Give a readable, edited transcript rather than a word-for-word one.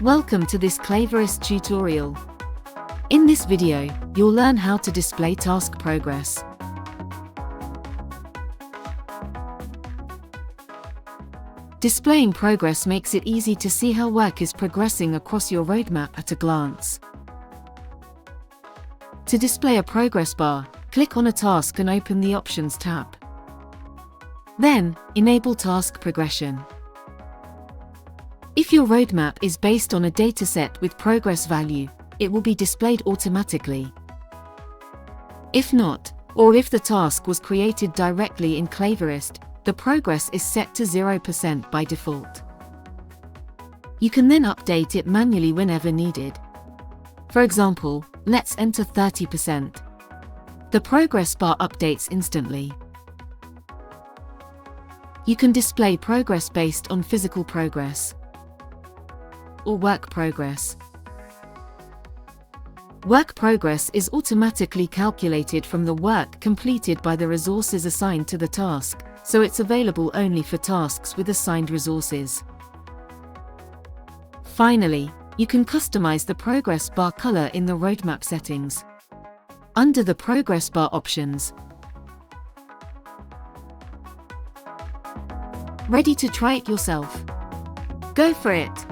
Welcome to this Clayverest tutorial. In this video, you'll learn how to display task progress. Displaying progress makes it easy to see how work is progressing across your roadmap at a glance. To display a progress bar, click on a task and open the Options tab. Then, enable task progression. If your roadmap is based on a dataset with progress value, it will be displayed automatically. If not, or if the task was created directly in Clayverest, the progress is set to 0% by default. You can then update it manually whenever needed. For example, let's enter 30%. The progress bar updates instantly. You can display progress based on physical progress or work progress. Work progress is automatically calculated from the work completed by the resources assigned to the task, so it's available only for tasks with assigned resources. Finally, you can customize the progress bar color in the roadmap settings. Under the progress bar options. Ready to try it yourself? Go for it!